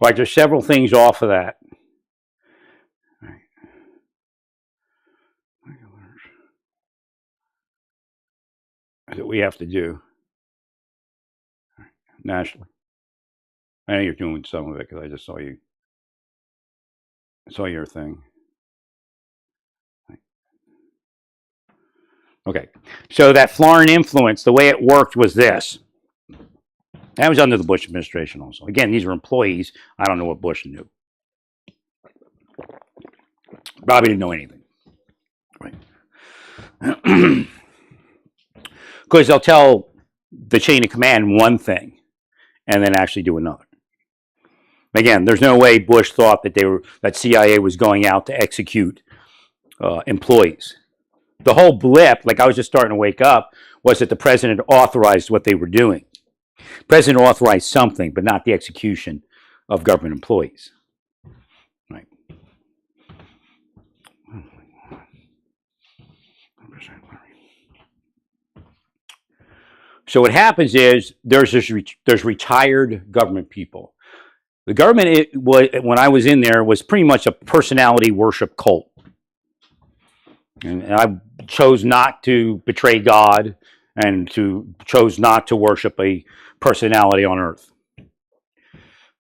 Like there's several things off of that. That we have to do nationally. I know you're doing some of it because I just saw your thing. Okay, so that foreign influence, the way it worked was this. That was under the Bush administration also. Again, these are employees. I don't know what Bush knew. Bobby didn't know anything. Right. Because they'll tell the chain of command one thing and then actually do another. Again, there's no way Bush thought that CIA was going out to execute employees. The whole blip, like I was just starting to wake up, was that the president authorized what they were doing. The president authorized something, but not the execution of government employees. Right. So what happens is there's retired government people. The government, when I was in there, was pretty much a personality worship cult. And I chose not to betray God and chose not to worship a personality on earth.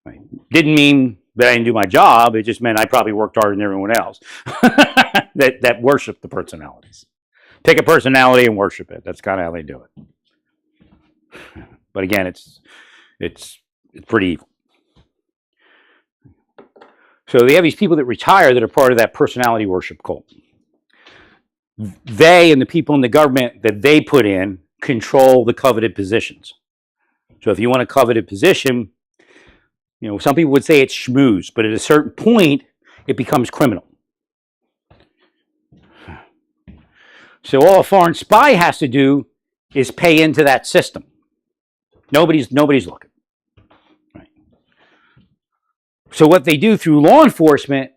Right. Didn't mean that I didn't do my job. It just meant I probably worked harder than everyone else that worshiped the personalities. Pick a personality and worship it. That's kind of how they do it. But again, it's pretty evil. So they have these people that retire that are part of that personality worship cult. They and the people in the government that they put in control the coveted positions. So if you want a coveted position, some people would say it's schmooze, but at a certain point, it becomes criminal. So all a foreign spy has to do is pay into that system. Nobody's looking. Right. So what they do through law enforcement,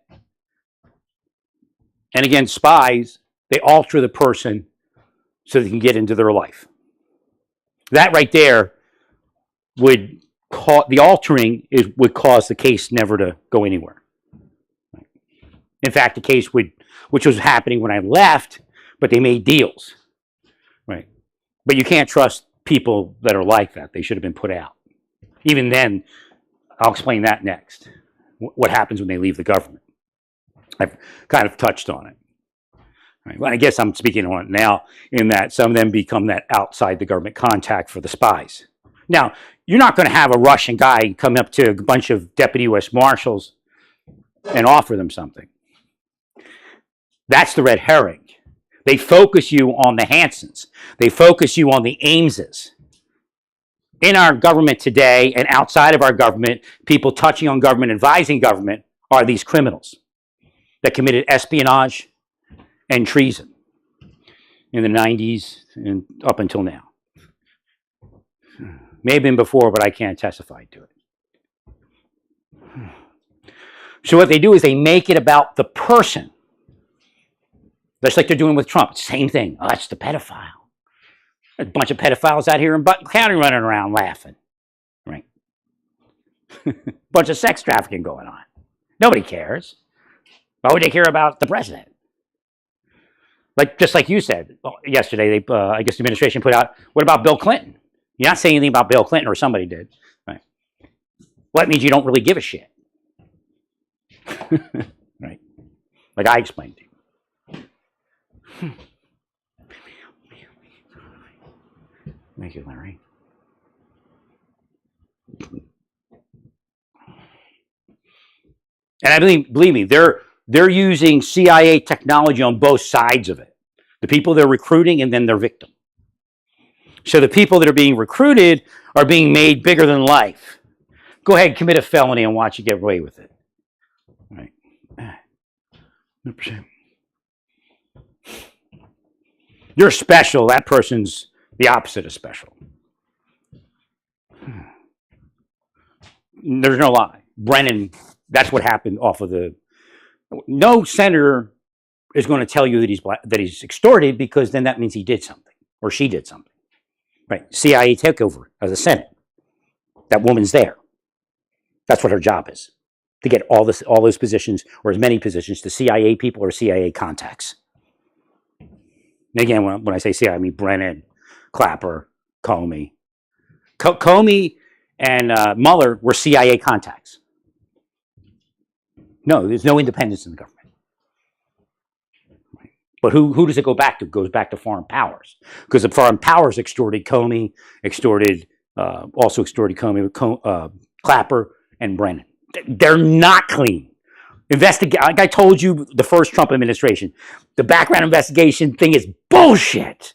and again, spies, they alter the person so they can get into their life. That right there would the altering would cause the case never to go anywhere. Right. In fact, the case which was happening when I left, but they made deals. Right. But you can't trust people that are like that. They should have been put out. Even then, I'll explain that next. What happens when they leave the government. I've kind of touched on it. Right. Well, I guess I'm speaking on it now in that some of them become that outside the government contact for the spies. Now, you're not going to have a Russian guy come up to a bunch of deputy U.S. Marshals and offer them something. That's the red herring. They focus you on the Hansons. They focus you on the Ameses. In our government today and outside of our government, people touching on government, advising government, are these criminals that committed espionage and treason in the 90s and up until now. May have been before, but I can't testify to it. So what they do is they make it about the person. Just like they're doing with Trump. Same thing. Oh, that's the pedophile. There's a bunch of pedophiles out here in Button County running around laughing. Right? Bunch of sex trafficking going on. Nobody cares. Why would they care about the president? Just like you said yesterday, I guess the administration put out, what about Bill Clinton? You're not saying anything about Bill Clinton, or somebody did. Right? Well, that means you don't really give a shit. Right? Like I explained to you. Thank you, Larry. And I believe me, they're using CIA technology on both sides of it. The people they're recruiting and then their victim. So the people that are being recruited are being made bigger than life. Go ahead and commit a felony and watch you get away with it. Right. 100%. You're special. That person's the opposite of special. There's no lie. Brennan, that's what happened off of the... No senator is going to tell you that he's extorted, because then that means he did something or she did something. Right? CIA takeover as a Senate. That woman's there. That's what her job is, to get all those positions, or as many positions, to CIA people or CIA contacts. And again, when I say CIA, I mean Brennan, Clapper, Comey. Comey and Mueller were CIA contacts. No, there's no independence in the government. But who does it go back to? It goes back to foreign powers, because the foreign powers extorted Comey, also extorted Comey, Clapper, and Brennan. They're not clean. Like I told you, the first Trump administration, the background investigation thing is bullshit.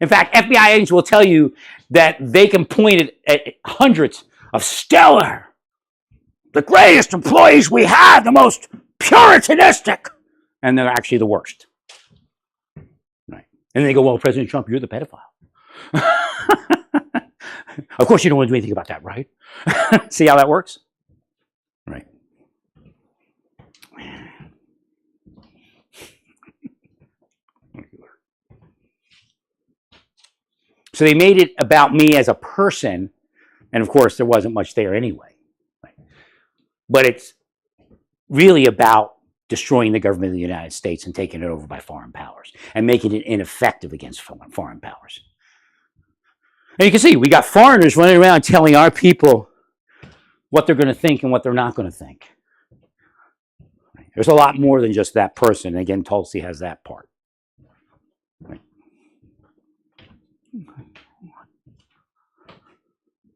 In fact, FBI agents will tell you that they can point at hundreds of stellar, the greatest employees we have, the most puritanistic, and they're actually the worst. Right? And they go, well, President Trump, you're the pedophile. Of course, you don't want to do anything about that, right? See how that works? Right. So they made it about me as a person, and of course, there wasn't much there anyway. Right? But it's really about destroying the government of the United States and taking it over by foreign powers and making it ineffective against foreign powers. And you can see, we got foreigners running around telling our people what they're going to think and what they're not going to think. Right? There's a lot more than just that person. Again, Tulsi has that part. Right?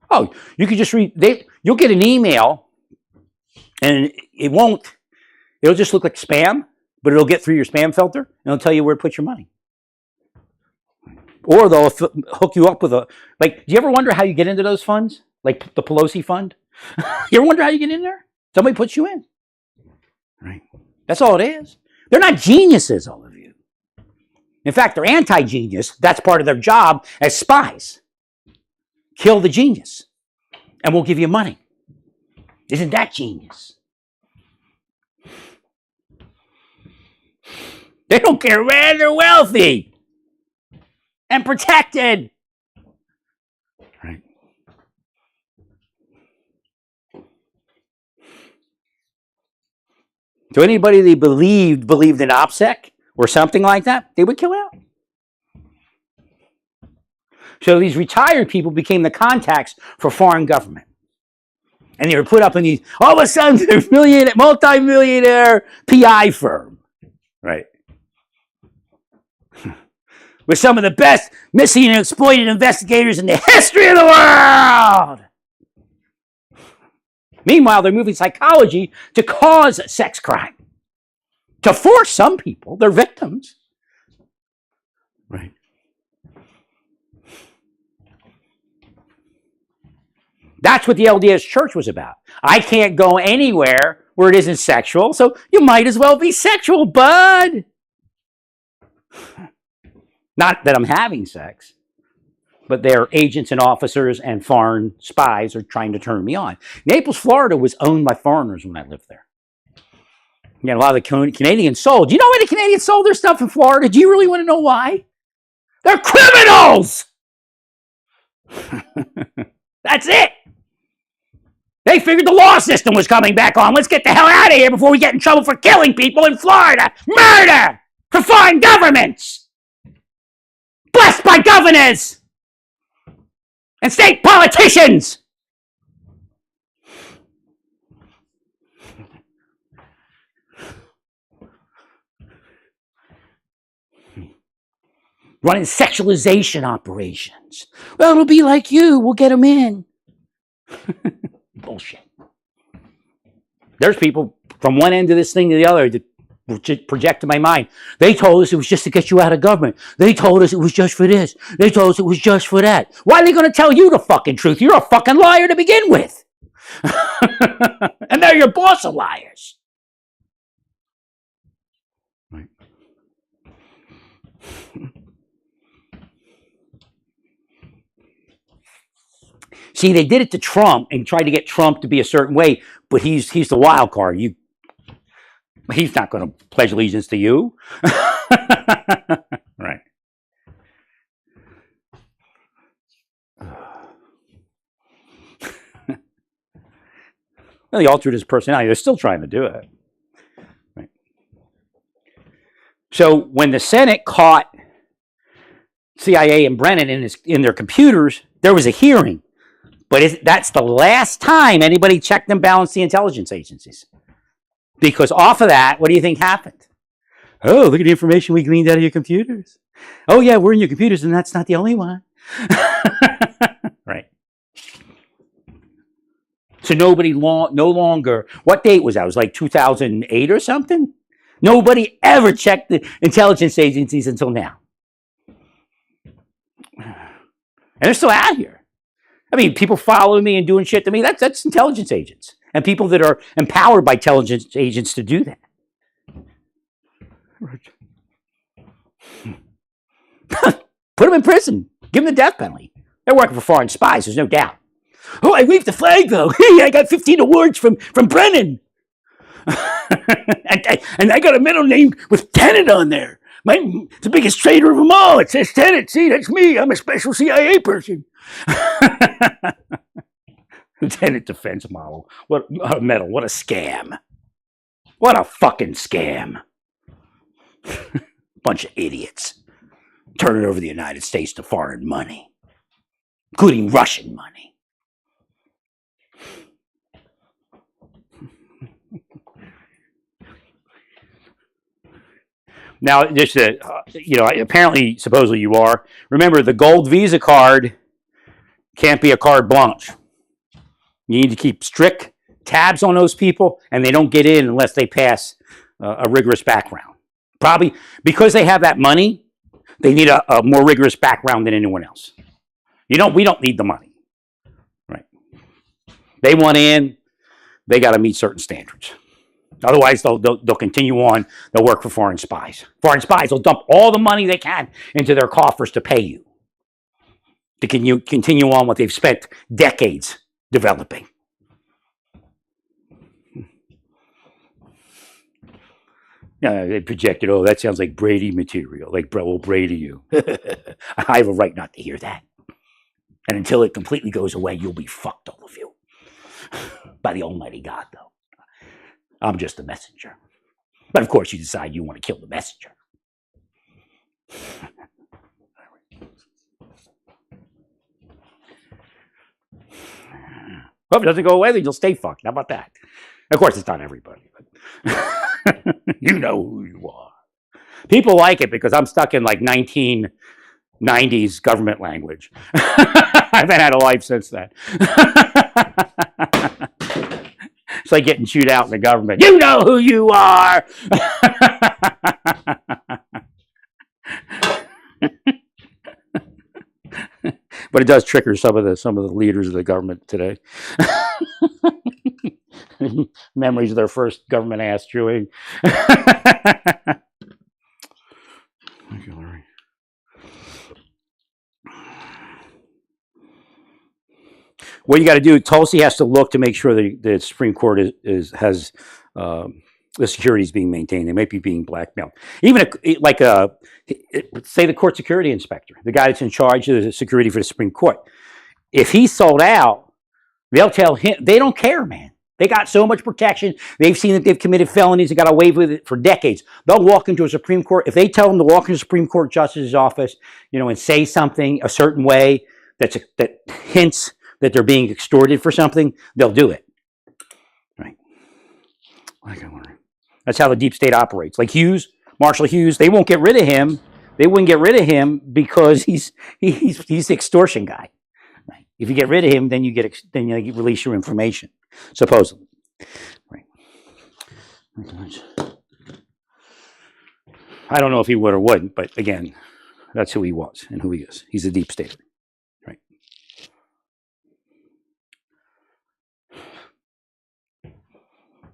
Oh, you could just read. You'll get an email, and it'll just look like spam, but it'll get through your spam filter, and it'll tell you where to put your money. Or they'll hook you up with do you ever wonder how you get into those funds? Like the Pelosi fund? You ever wonder how you get in there? Somebody puts you in. Right. That's all it is. They're not geniuses, all of you. In fact, they're anti-genius. That's part of their job as spies. Kill the genius, and we'll give you money. Isn't that genius? They don't care, man. They're wealthy and protected. Right. So anybody they believed in OPSEC or something like that, they would kill out. So these retired people became the contacts for foreign government. And they were put up in these, all of a sudden, they're multi-millionaire PI firm. Right. With some of the best missing and exploited investigators in the history of the world. Meanwhile, they're moving psychology to cause sex crime. To force some people, they're victims. Right. That's what the LDS Church was about. I can't go anywhere where it isn't sexual, so you might as well be sexual, bud. Not that I'm having sex, but their agents and officers and foreign spies are trying to turn me on. Naples, Florida was owned by foreigners when I lived there. You know, a lot of the Canadians sold. Do you know why the Canadians sold their stuff in Florida? Do you really want to know why? They're criminals! That's it! They figured the law system was coming back on. Let's get the hell out of here before we get in trouble for killing people in Florida. Murder! For foreign governments! Blessed by governors! And state politicians! Running sexualization operations. Well, it'll be like you. We'll get them in. Bullshit. There's people from one end of this thing to the other that project to my mind. They told us it was just to get you out of government. They told us it was just for this. They told us it was just for that. Why are they going to tell you the fucking truth? You're a fucking liar to begin with. And they're your boss of liars. Right. See, they did it to Trump and tried to get Trump to be a certain way, but he's the wild card. He's not going to pledge allegiance to you. Right. Well, they altered his personality. They're still trying to do it. Right. So when the Senate caught CIA and Brennan in their computers, there was a hearing. But that's the last time anybody checked and balanced the intelligence agencies. Because off of that, what do you think happened? Oh, look at the information we gleaned out of your computers. Oh, yeah, we're in your computers, and that's not the only one. Right. So nobody no longer, what date was that? It was like 2008 or something? Nobody ever checked the intelligence agencies until now. And they're still out here. I mean, people following me and doing shit to me, that's intelligence agents. And people that are empowered by intelligence agents to do that. Put them in prison. Give them the death penalty. They're working for foreign spies, there's no doubt. Oh, I waved the flag, though. I got 15 awards from Brennan. and I got a medal name with Tenet on there. The biggest traitor of them all. It says Tenet. See, that's me. I'm a special CIA person. Tenet defense model. What a medal. What a scam. What a fucking scam. Bunch of idiots. Turning over the United States to foreign money, including Russian money. Now, just apparently, supposedly you are. Remember, the gold Visa card can't be a carte blanche. You need to keep strict tabs on those people, and they don't get in unless they pass a rigorous background. Probably because they have that money, they need a more rigorous background than anyone else. We don't need the money, right? They want in, they got to meet certain standards. Otherwise, they'll continue on. They'll work for foreign spies. Foreign spies will dump all the money they can into their coffers to pay you to continue on what they've spent decades developing. They projected, oh, that sounds like Brady material, like we'll Brady you. I have a right not to hear that. And until it completely goes away, you'll be fucked, all of you. By the Almighty God, though. I'm just a messenger. But of course, you decide you want to kill the messenger. Well, if it doesn't go away, then you'll stay fucked. How about that? Of course, it's not everybody. But you know who you are. People like it because I'm stuck in like 1990s government language. I haven't had a life since then. It's like getting chewed out in the government. You know who you are. But it does trigger some of the leaders of the government today. Memories of their first government ass chewing. What you got to do, Tulsi has to look to make sure that the Supreme Court has the security is being maintained. They might be being blackmailed. Even say the court security inspector, the guy that's in charge of the security for the Supreme Court. If he's sold out, they'll tell him, they don't care, man. They got so much protection. They've seen that they've committed felonies. They got away with it for decades. They'll walk into a Supreme Court. If they tell them to walk into a Supreme Court justice's office, and say something a certain way that hints that they're being extorted for something, they'll do it. Right? That's how the deep state operates. Like Hughes, Marshall Hughes, they won't get rid of him. They wouldn't get rid of him because he's the extortion guy. Right? If you get rid of him, then you release your information, supposedly. Right? I don't know if he would or wouldn't, but again, that's who he was and who he is. He's a deep stater. Right?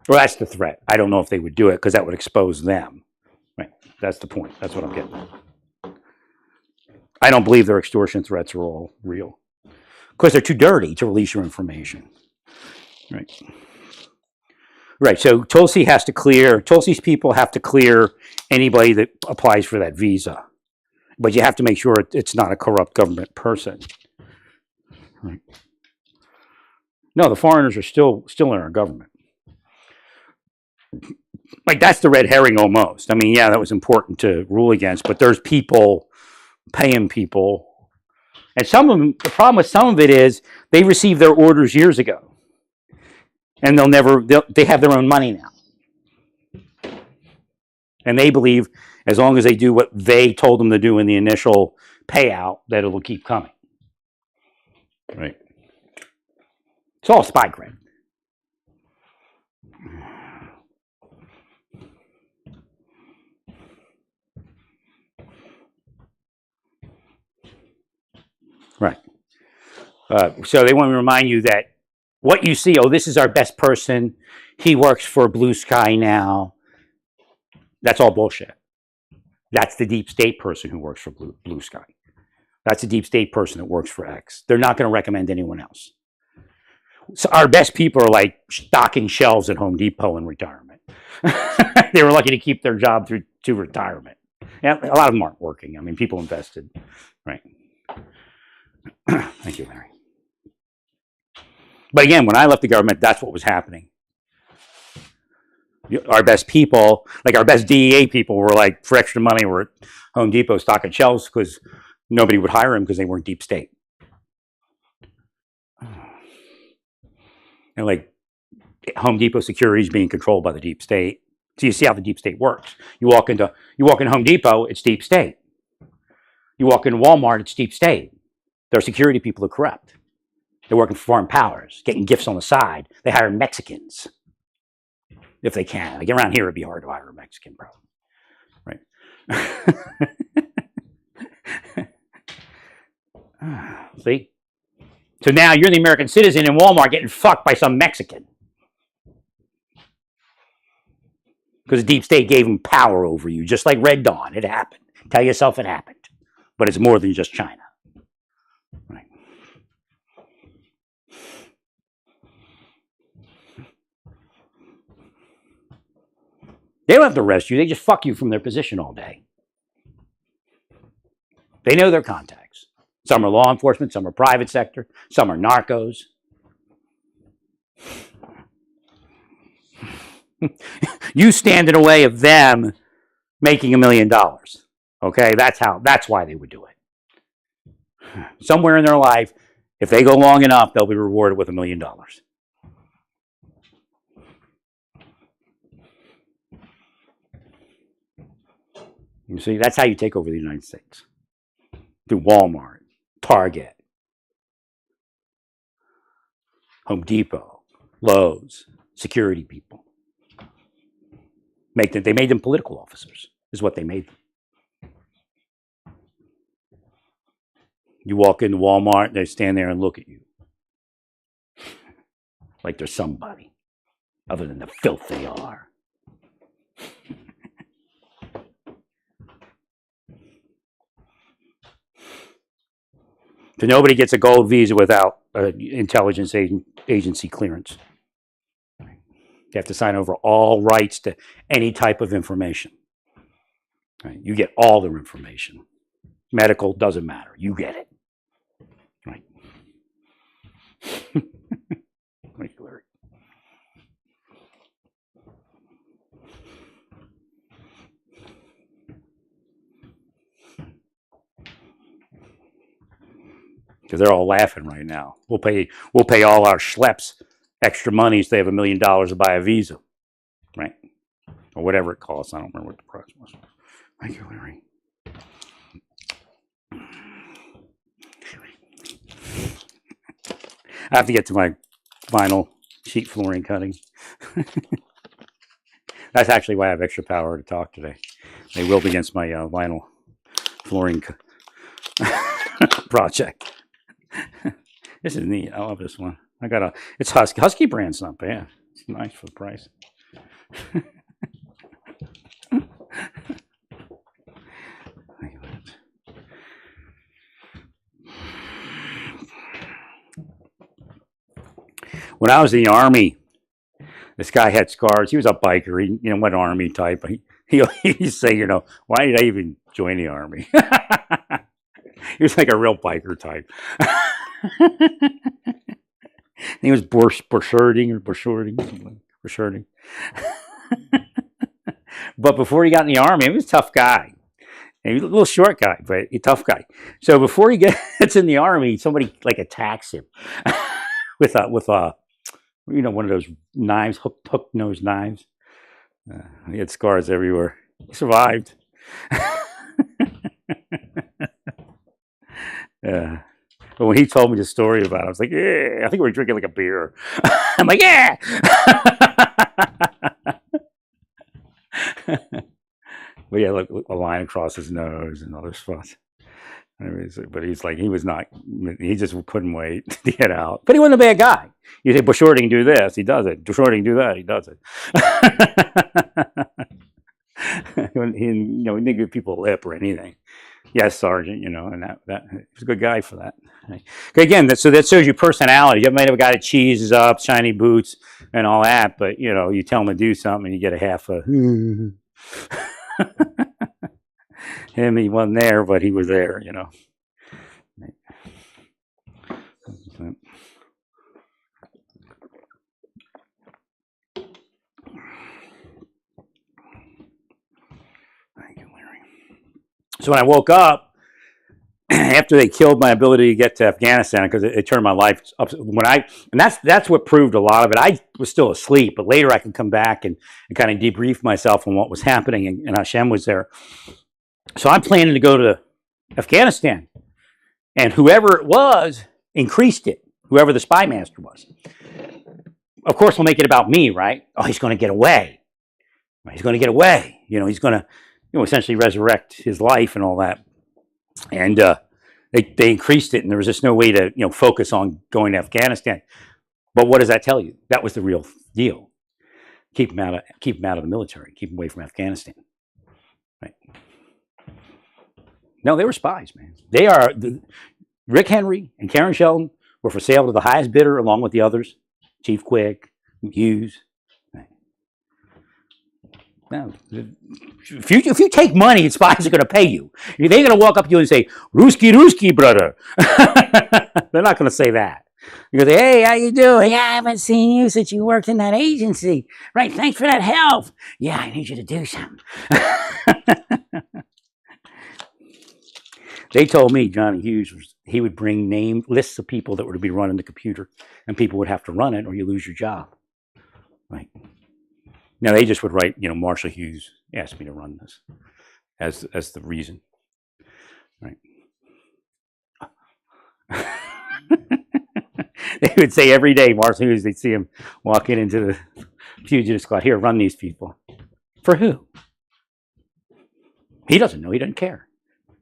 Well, that's the threat. I don't know if they would do it because that would expose them. Right? That's the point. That's what I'm getting at. I don't believe their extortion threats are all real because they're too dirty to release your information. Right. Right. So Tulsi's people have to clear anybody that applies for that visa. But you have to make sure it's not a corrupt government person. Right. No, the foreigners are still in our government. Like, that's the red herring almost. I mean, yeah, that was important to rule against, but there's people paying people. And some of them, the problem with some of it is they received their orders years ago. And they have their own money now. And they believe as long as they do what they told them to do in the initial payout, that it'll keep coming. Right. It's all spy grid. Right. So they want to remind you that what you see, oh, this is our best person. He works for Blue Sky now. That's all bullshit. That's the deep state person who works for Blue Sky. That's a deep state person that works for X. They're not going to recommend anyone else. So our best people are like stocking shelves at Home Depot in retirement. They were lucky to keep their job through to retirement. Yeah, a lot of them aren't working. I mean, people invested. Right. Thank you, Larry. But again, when I left the government, that's what was happening. Our best people, like our best DEA people, were like, for extra money, were at Home Depot stocking shelves because nobody would hire them because they weren't deep state. And like Home Depot security is being controlled by the deep state. So you see how the deep state works. You walk in Home Depot, it's deep state. You walk into Walmart, it's deep state. Their security people are corrupt. They're working for foreign powers, getting gifts on the side. They hire Mexicans if they can. Like around here, it'd be hard to hire a Mexican, probably. Right? See? So now you're the American citizen in Walmart getting fucked by some Mexican. Because the deep state gave them power over you, just like Red Dawn. It happened. Tell yourself it happened. But it's more than just China. Right. They don't have to arrest you. They just fuck you from their position all day. They know their contacts. Some are law enforcement, some are private sector, some are narcos. You stand in the way of them making $1 million. Okay, that's why they would do it. Somewhere in their life, if they go long enough, they'll be rewarded with $1 million. You see, that's how you take over the United States. Through Walmart, Target, Home Depot, Lowe's, security people. They made them political officers, is what they made them. You walk into Walmart, they stand there and look at you. Like they're somebody, other than the filth they are. So nobody gets a gold visa without an intelligence agency clearance. You have to sign over all rights to any type of information. Right? You get all their information. Medical doesn't matter. You get it. Right? Because they're all laughing right now. We'll pay all our schleps extra money so they have $1 million to buy a visa, right? Or whatever it costs. I don't remember what the price was. Thank you, Larry. I have to get to my vinyl sheet flooring cutting. That's actually why I have extra power to talk today. They willed against my vinyl flooring project. This is neat. I love this one. It's Husky. Husky brand's not bad. It's nice for the price. When I was in the Army, this guy had scars. He was a biker. He went Army type. He'd say, why did I even join the Army? He was like a real biker type. He was Borsherding. But before he got in the army, he was a tough guy. And he was a little short guy, but a tough guy. So before he gets in the army, somebody like attacks him with a one of those knives, hook nose knives. He had scars everywhere. He survived. Yeah. But when he told me the story about it, I was like, yeah, I think we were drinking like a beer. I'm like, yeah. But yeah, look, a line across his nose and other spots. But he's like, he just couldn't wait to get out. But he wasn't a bad guy. You say, Bushording do this, he does it. Bushording do that, he does it. He didn't give people a lip or anything. Yes, Sergeant, and that he was a good guy for that. Again, so that shows you personality. You might have a guy that cheeses up, shiny boots, and all that, but you tell him to do something, and you get a half a. Him, he wasn't there, but he was there. Thank you, Larry. So when I woke up, after they killed my ability to get to Afghanistan, because it turned my life up. That's what proved a lot of it. I was still asleep, but later I could come back and kind of debrief myself on what was happening, and Hashem was there. So I'm planning to go to Afghanistan, and whoever it was increased it. Whoever the spy master was, of course, will make it about me, right? Oh, he's going to get away. He's going to get away. He's going to, essentially resurrect his life and all that. And they increased it, and there was just no way to focus on going to Afghanistan. But what does that tell you? That was the real deal. Keep him out of the military. Keep him away from Afghanistan. Right? No, they were spies, man. They are. Rick Henry and Karen Sheldon were for sale to the highest bidder, along with the others, Chief Quigg, Hughes. Right. Now, if you take money, spies are going to pay you. They're going to walk up to you and say, "Ruski, brother." They're not going to say that. You go, "Hey, how you doing? I haven't seen you since you worked in that agency. Right? Thanks for that help. Yeah, I need you to do something." They told me Johnny Hughes he would bring lists of people that were to be running the computer, and people would have to run it, or you lose your job. Right? Now they just would write, Marshall Hughes asked me to run this as the reason. Right? They would say every day, Marshall Hughes, they'd see him walking into the fugitive squad. Here, run these people. For who? He doesn't know. He doesn't care.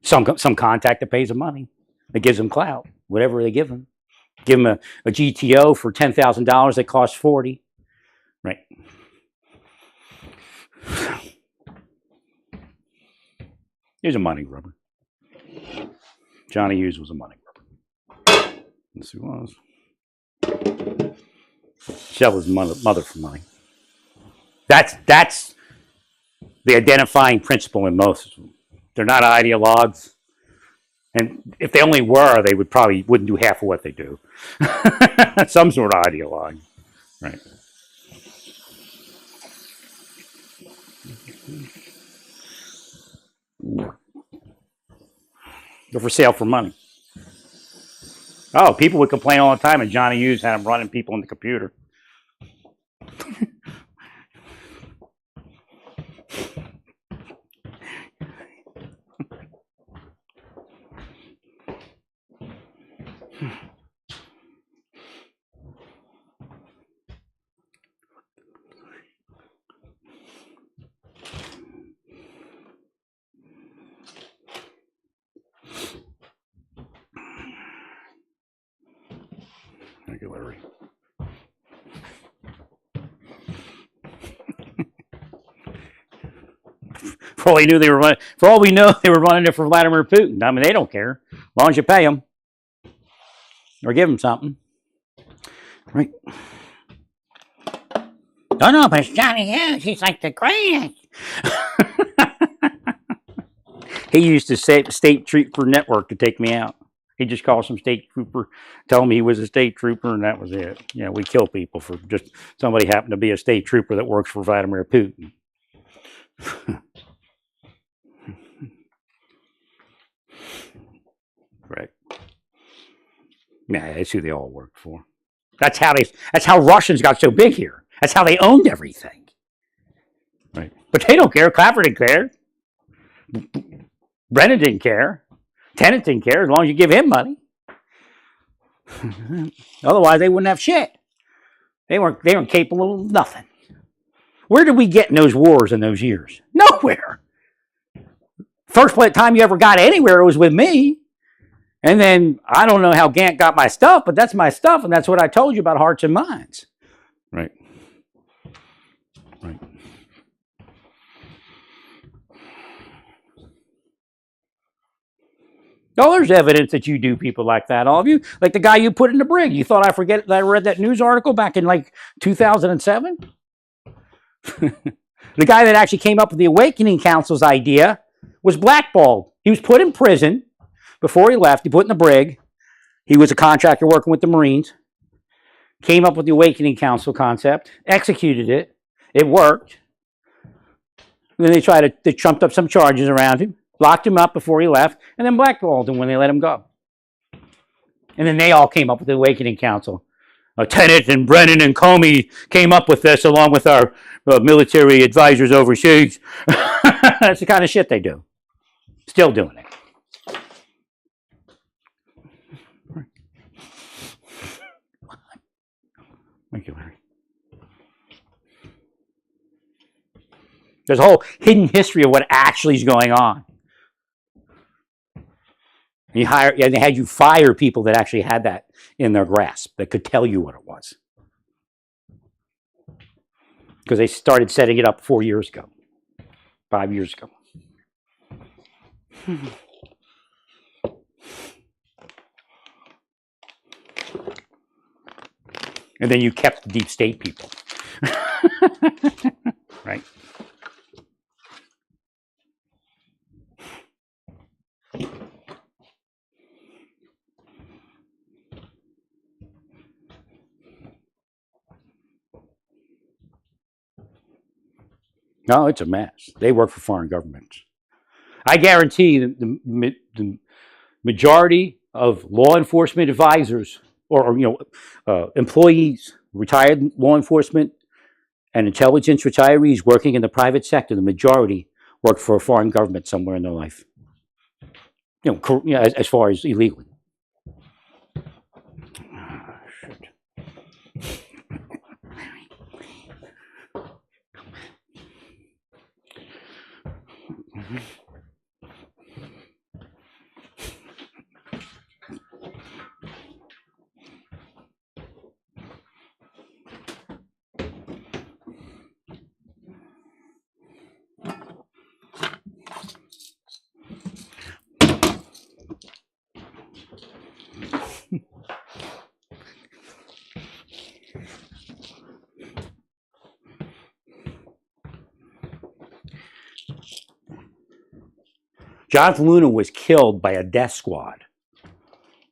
Some contact that pays him money, that gives him clout, whatever they give him. Give him a GTO for $10,000 that costs $40,000. Right. He's a money grubber. Johnny Hughes was a money grubber. Yes, he was. Shell his mother for money. That's the identifying principle in most of them. They're not ideologues. And if they only were, they wouldn't do half of what they do. Some sort of ideologue. Right. They're for sale for money. Oh, people would complain all the time, and Johnny Hughes had him running people on the computer. Thank you, Larry. For all we know, they were running it for Vladimir Putin. I mean, they don't care as long as you pay them or give them something, right? Don't know, but it's Johnny Hughes. He's like the greatest. He used to State Trooper Network to take me out. He just called some state trooper, told me he was a state trooper, and that was it. You know, we kill people for just somebody happened to be a state trooper that works for Vladimir Putin. Right. Yeah, that's who they all work for. That's how Russians got so big here. That's how they owned everything. Right. But they don't care. Clapper didn't care. Brennan didn't care. Tennant didn't care as long as you give him money. Otherwise, they wouldn't have shit. They weren't capable of nothing. Where did we get in those wars in those years? Nowhere. First time you ever got anywhere was with me. And then I don't know how Gant got my stuff, but that's my stuff, and that's what I told you about Hearts and Minds. Right. Right. Oh, there's evidence that you do people like that, all of you. Like the guy you put in the brig. You thought I forget that I read that news article back in like 2007? The guy that actually came up with the Awakening Council's idea was blackballed. He was put in prison before he left. He put in the brig. He was a contractor working with the Marines. Came up with the Awakening Council concept. Executed it. It worked. And then they trumped up some charges around him. Locked him up before he left, and then blackballed him when they let him go. And then they all came up with the Awakening Council. Tennant and Brennan and Comey came up with this along with our military advisors overseas. That's the kind of shit they do. Still doing it. Thank you, Larry. There's a whole hidden history of what actually is going on. They had you fire people that actually had that in their grasp, that could tell you what it was. Because they started setting it up 4 years ago, 5 years ago. And then you kept the deep state people. Right? No, it's a mess. They work for foreign governments. I guarantee the majority of law enforcement advisors or employees, retired law enforcement and intelligence retirees working in the private sector, the majority work for a foreign government somewhere in their life. As far as illegally. Jonathan Luna was killed by a death squad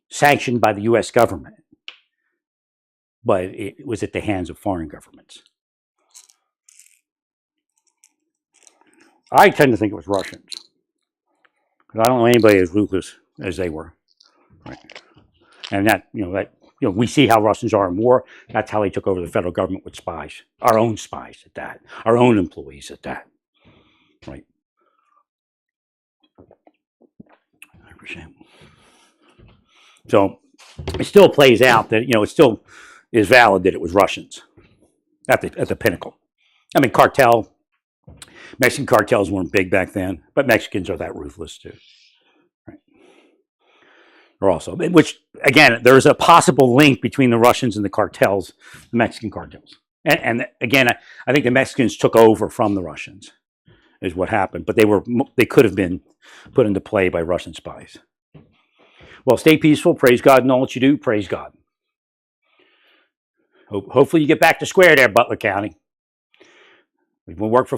sanctioned by the U.S. government, but it was at the hands of foreign governments. I tend to think it was Russians, because I don't know anybody as ruthless as they were. Right? And we see how Russians are in war. That's how they took over the federal government with spies, our own spies at that, our own employees at that. Right. 100%. So it still plays out that it still is valid that it was Russians at the pinnacle. I mean, Mexican cartels weren't big back then, but Mexicans are that ruthless too. Right. Or also, which again, there is a possible link between the Russians and the cartels, the Mexican cartels. And again, I think the Mexicans took over from the Russians, is what happened. But they could have been put into play by Russian spies. Well, stay peaceful. Praise God in all that you do. Praise God. Hopefully you get back to square there, Butler County. We'll work for